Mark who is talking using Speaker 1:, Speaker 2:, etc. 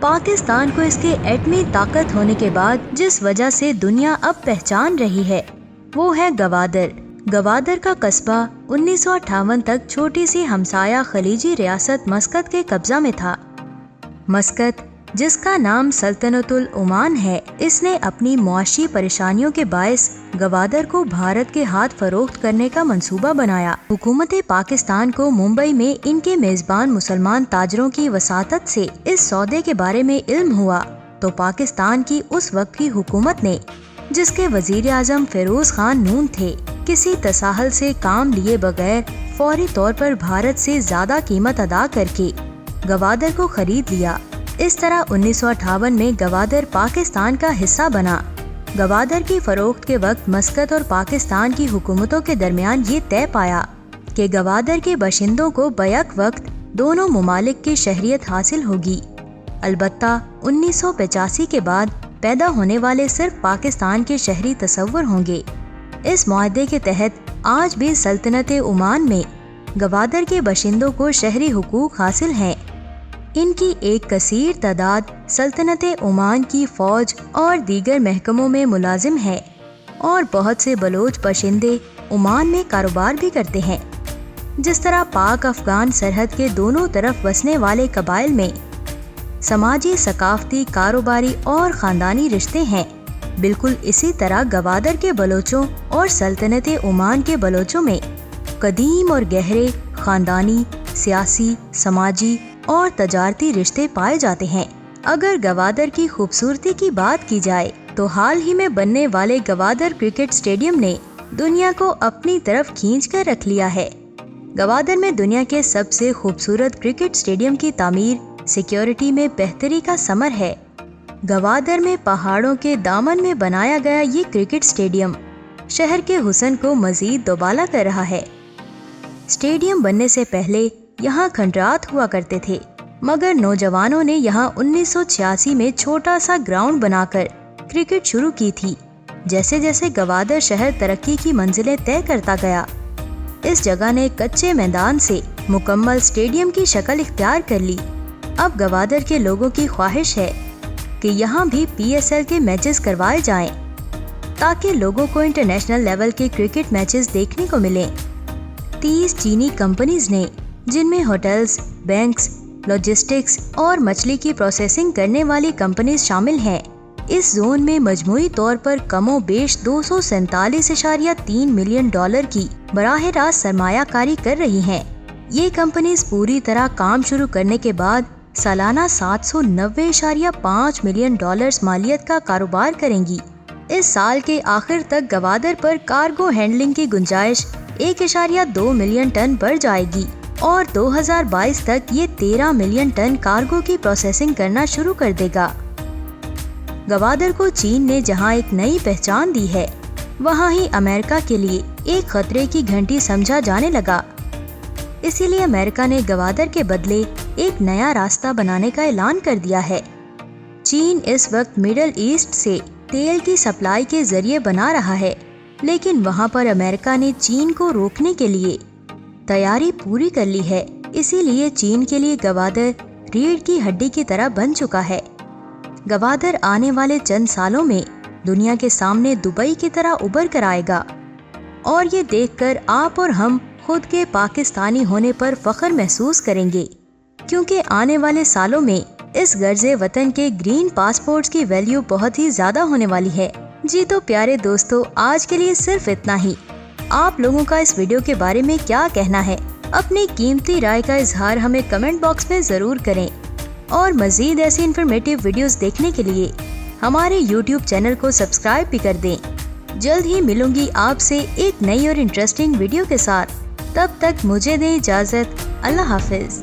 Speaker 1: पाकिस्तान को इसके एटमी ताकत होने के बाद जिस वजह से दुनिया अब पहचान रही है वो है गवादर। गवादर का कस्बा 1958 तक छोटी सी हमसाया खलीजी रियासत मस्कत के कब्जा में था। मस्कत, जिसका नाम सल्तनतुल ओमान है, इसने अपनी मुआशी परेशानियों के बायस गवादर को भारत के हाथ फरोख्त करने का मंसूबा बनाया। हुकूमत पाकिस्तान को मुंबई में इनके मेजबान मुसलमान ताजरों की वसातत से इस सौदे के बारे में इल्म हुआ तो पाकिस्तान की उस वक्त की हुकूमत ने, जिसके वजीर आजम फिरोज खान नून थे, किसी तसाहल से काम लिए बगैर फौरी तौर पर भारत से ज्यादा कीमत अदा करके गवादर को खरीद लिया। इस तरह 1958 में गवादर पाकिस्तान का हिस्सा बना। गवादर की फरोख्त के वक्त मस्कत और पाकिस्तान की हुकूमतों के दरमियान ये तय पाया कि गवादर के बाशिंदों को बैक वक्त दोनों मुमालिक की शहरियत हासिल होगी। अलबत्ता 1985 के बाद पैदा होने वाले सिर्फ पाकिस्तान के शहरी तसव्वुर होंगे। इस मुआहदे के तहत आज भी सल्तनत ओमान में गवादर के बाशिंदों को शहरी हुकूक हासिल हैं। इनकी एक कसीर तादाद सल्तनत ओमान की फौज और दीगर महकमों में मुलाजिम है और बहुत से बलोच बाशिंदे ओमान में कारोबार भी करते हैं। जिस तरह पाक अफगान सरहद के दोनों तरफ बसने वाले कबाइल में समाजी, सकाफती, कारोबारी और खानदानी रिश्ते हैं, बिल्कुल इसी तरह गवादर के बलोचों और सल्तनत ओमान के बलोचों में कदीम और गहरे खानदानी, सियासी, समाजी और तजारती रिश्ते पाए जाते हैं। अगर गवादर की खूबसूरती की बात की जाए तो हाल ही में बनने वाले गवादर क्रिकेट स्टेडियम ने दुनिया को अपनी तरफ खींच कर रख लिया है। गवादर में दुनिया के सबसे खूबसूरत क्रिकेट स्टेडियम की तामीर सिक्योरिटी में बेहतरी का समर है। गवादर में पहाड़ों के दामन में बनाया गया ये क्रिकेट स्टेडियम शहर के हुस्न को मजीद दोबाला कर रहा है। स्टेडियम बनने से पहले यहाँ खंडरात हुआ करते थे, मगर नौजवानों ने यहाँ 1986 में छोटा सा ग्राउंड बनाकर क्रिकेट शुरू की थी। जैसे जैसे गवादर शहर तरक्की की मंजिलें तय करता गया, इस जगह ने कच्चे मैदान से मुकम्मल स्टेडियम की शक्ल इख्तियार कर ली। अब गवादर के लोगों की ख्वाहिश है कि यहाँ भी PSL के मैचेस करवाए जाएं, ताकि लोगों को इंटरनेशनल लेवल के क्रिकेट मैचेस देखने को मिलें। 30 चीनी कंपनीज ने, जिनमें होटल्स, बैंक्स, लॉजिस्टिक्स और मछली की प्रोसेसिंग करने वाली कंपनीज शामिल हैं, इस जोन में मजमूई तौर पर कमोबेश $247.3 मिलियन की बराह रास्त सरमायाकारी कर रही हैं। ये कंपनीज पूरी तरह काम शुरू करने के बाद सालाना $790.5 मिलियन मालियत का कारोबार करेंगी। इस साल के आखिर तक गवादर पर कार्गो हैंडलिंग की गुंजाइश 1.2 मिलियन टन बढ़ जाएगी और 2022 तक ये 13 मिलियन टन कार्गो की प्रोसेसिंग करना शुरू कर देगा। गवादर को चीन ने जहां एक नई पहचान दी है, वहां ही अमेरिका के लिए एक खतरे की घंटी समझा जाने लगा। इसीलिए अमेरिका ने गवादर के बदले एक नया रास्ता बनाने का ऐलान कर दिया है। चीन इस वक्त मिडल ईस्ट से तेल की सप्लाई के जरिए बना रहा है, लेकिन वहां पर अमेरिका ने चीन को रोकने के लिए तैयारी पूरी कर ली है। इसीलिए चीन के लिए गवादर रीढ़ की हड्डी की तरह बन चुका है। गवादर आने वाले चंद सालों में दुनिया के सामने दुबई की तरह उभर कर आएगा और ये देखकर आप और हम खुद के पाकिस्तानी होने पर फख्र महसूस करेंगे, क्योंकि आने वाले सालों में इस गर्जे वतन के ग्रीन पासपोर्ट्स की वैल्यू बहुत ही ज्यादा होने वाली है। जी तो प्यारे दोस्तों, आज के लिए सिर्फ इतना ही। आप लोगों का इस वीडियो के बारे में क्या कहना है? अपनी कीमती राय का इजहार हमें कमेंट बॉक्स में जरूर करें और मजीद ऐसी इन्फॉर्मेटिव वीडियोस देखने के लिए हमारे YouTube चैनल को सब्सक्राइब भी कर दें। जल्द ही मिलूंगी आपसे एक नई और इंटरेस्टिंग वीडियो के साथ। तब तक मुझे दें इजाजत। अल्लाह हाफिज।